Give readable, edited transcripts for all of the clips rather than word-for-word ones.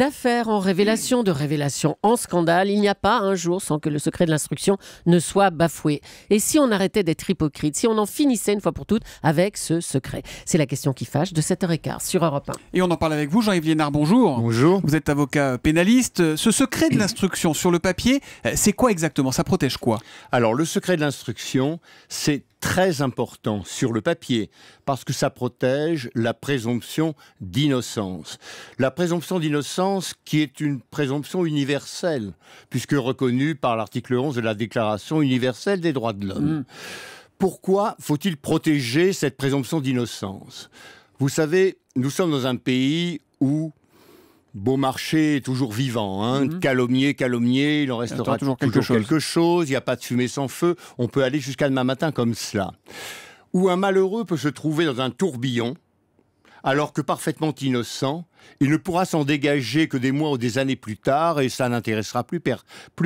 D'affaires en révélation, de révélation en scandale, il n'y a pas un jour sans que le secret de l'instruction ne soit bafoué. Et si on arrêtait d'être hypocrite, si on en finissait une fois pour toutes avec ce secret? C'est la question qui fâche de 7h15 sur Europe 1. Et on en parle avec vous, Jean-Yves Liénard, bonjour. Bonjour. Vous êtes avocat pénaliste. Ce secret de l'instruction sur le papier, c'est quoi exactement? Ça protège quoi? Alors, le secret de l'instruction, c'est très important sur le papier parce que ça protège la présomption d'innocence. La présomption d'innocence qui est une présomption universelle puisque reconnue par l'article 11 de la Déclaration universelle des droits de l'homme. Pourquoi faut-il protéger cette présomption d'innocence? Vous savez, nous sommes dans un pays où Beaumarchais est toujours vivant, hein. Calomnier, il en restera toujours quelque chose. Il n'y a pas de fumée sans feu. On peut aller jusqu'à demain matin comme cela. Où un malheureux peut se trouver dans un tourbillon, alors que parfaitement innocent, il ne pourra s'en dégager que des mois ou des années plus tard et ça n'intéressera plus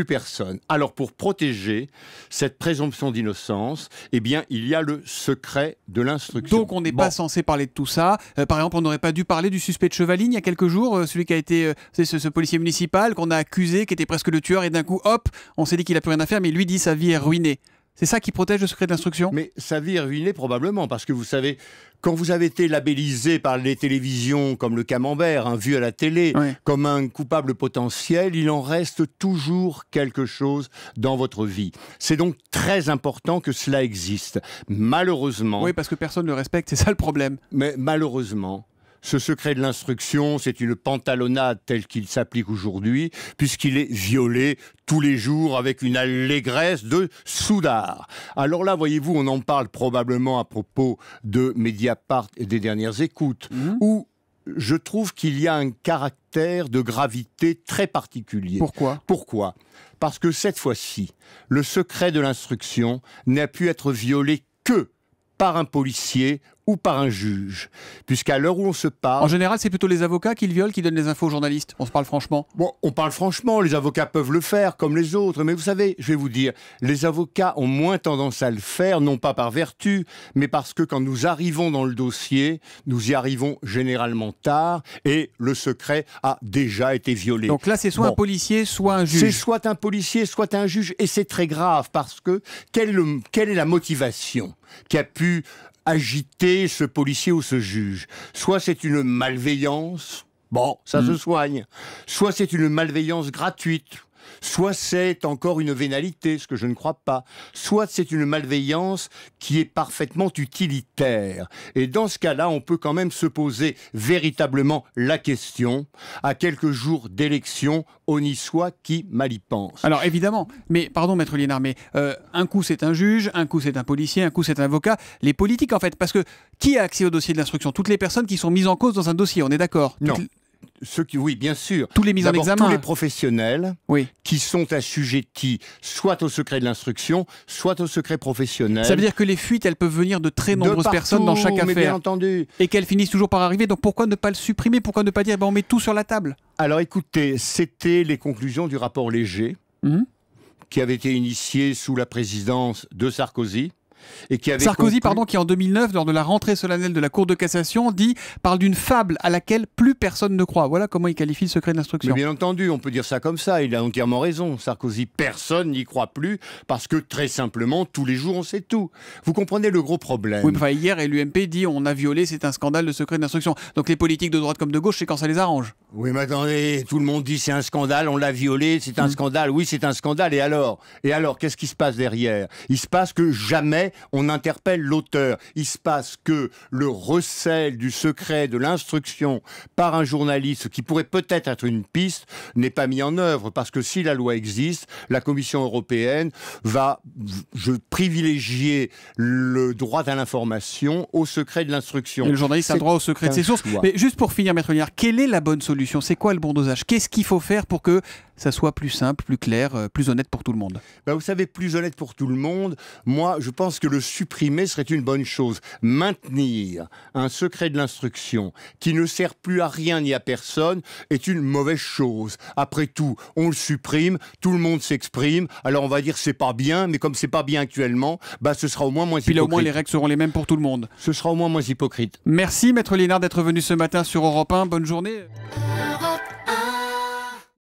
personne. Alors pour protéger cette présomption d'innocence, eh bien il y a le secret de l'instruction. Donc on n'est pas censé parler de tout ça. Par exemple, on n'aurait pas dû parler du suspect de Chevaligne il y a quelques jours, celui qui a été ce policier municipal qu'on a accusé, qui était presque le tueur et d'un coup, hop, on s'est dit qu'il n'a plus rien à faire, mais lui dit sa vie est ruinée. C'est ça qui protège le secret d'instruction? Mais sa vie est ruinée probablement, parce que vous savez, quand vous avez été labellisé par les télévisions comme le camembert, hein, vu à la télé, comme un coupable potentiel, il en reste toujours quelque chose dans votre vie. C'est donc très important que cela existe. Malheureusement... Oui, parce que personne ne le respecte, c'est ça le problème. Mais malheureusement... Ce secret de l'instruction, c'est une pantalonnade telle qu'il s'applique aujourd'hui, puisqu'il est violé tous les jours avec une allégresse de soudard. Alors là, voyez-vous, on en parle probablement à propos de Mediapart et des dernières écoutes, où je trouve qu'il y a un caractère de gravité très particulier. Pourquoi? Parce que cette fois-ci, le secret de l'instruction n'a pu être violé que par un policier ou par un juge. Puisqu'à l'heure où on se parle... En général, c'est plutôt les avocats qui le violent, qui donnent les infos aux journalistes. On se parle franchement. Bon, on parle franchement, les avocats peuvent le faire comme les autres. Mais vous savez, je vais vous dire, les avocats ont moins tendance à le faire, non pas par vertu, mais parce que quand nous arrivons dans le dossier, nous y arrivons généralement tard et le secret a déjà été violé. Donc là, c'est soit un policier, soit un juge. C'est soit un policier, soit un juge. Et c'est très grave parce que quelle est la motivation qui a pu agiter ce policier ou ce juge? Soit c'est une malveillance, bon, ça se soigne. Soit c'est une malveillance gratuite. Soit c'est encore une vénalité, ce que je ne crois pas. Soit c'est une malveillance qui est parfaitement utilitaire. Et dans ce cas-là, on peut quand même se poser véritablement la question, à quelques jours d'élection, on y soit qui mal y pense. Alors évidemment, mais pardon Maître Liénard, mais un coup c'est un juge, un coup c'est un policier, un coup c'est un avocat. Les politiques en fait, parce que qui a accès au dossier de l'instruction? Toutes les personnes qui sont mises en cause dans un dossier, on est d'accord? Non. Oui, bien sûr. Tous les mises en examen. Tous les professionnels qui sont assujettis soit au secret de l'instruction, soit au secret professionnel. Ça veut dire que les fuites, elles peuvent venir de très nombreuses personnes dans chaque affaire. Bien entendu. Et qu'elles finissent toujours par arriver. Donc pourquoi ne pas le supprimer? Pourquoi ne pas dire on met tout sur la table? Alors écoutez, c'était les conclusions du rapport Léger qui avait été initié sous la présidence de Sarkozy. Et qui avait Sarkozy, qui en 2009, lors de la rentrée solennelle de la Cour de cassation, parle d'une fable à laquelle plus personne ne croit. Voilà comment il qualifie le secret de l'instruction. Mais bien entendu, on peut dire ça comme ça, il a entièrement raison. Sarkozy, personne n'y croit plus, parce que très simplement, tous les jours, on sait tout. Vous comprenez le gros problème? Oui, mais hier, l'UMP dit on a violé, c'est un scandale, le secret de l'instruction. Donc les politiques de droite comme de gauche, c'est quand ça les arrange. Oui, mais attendez, tout le monde dit c'est un scandale, on l'a violé, c'est un scandale. Oui, c'est un scandale, et alors? Et alors, qu'est-ce qui se passe derrière? Il se passe que jamais on interpelle l'auteur. Il se passe que le recel du secret de l'instruction par un journaliste, qui pourrait peut-être être une piste, n'est pas mis en œuvre. Parce que si la loi existe, la Commission européenne va privilégier le droit à l'information au secret de l'instruction. Et le journaliste a le droit au secret de ses sources. Mais juste pour finir, Maître Liénard, quelle est la bonne solution? C'est quoi le bon dosage? Qu'est-ce qu'il faut faire pour que ça soit plus simple, plus clair, plus honnête pour tout le monde? Vous savez, plus honnête pour tout le monde, moi, je pense que le supprimer serait une bonne chose. Maintenir un secret de l'instruction qui ne sert plus à rien ni à personne est une mauvaise chose. Après tout, on le supprime, tout le monde s'exprime, alors on va dire c'est pas bien, mais comme c'est pas bien actuellement, ce sera au moins moins hypocrite. Puis là, au moins, les règles seront les mêmes pour tout le monde. Ce sera au moins moins hypocrite. Merci, Maître Liénard, d'être venu ce matin sur Europe 1. Bonne journée.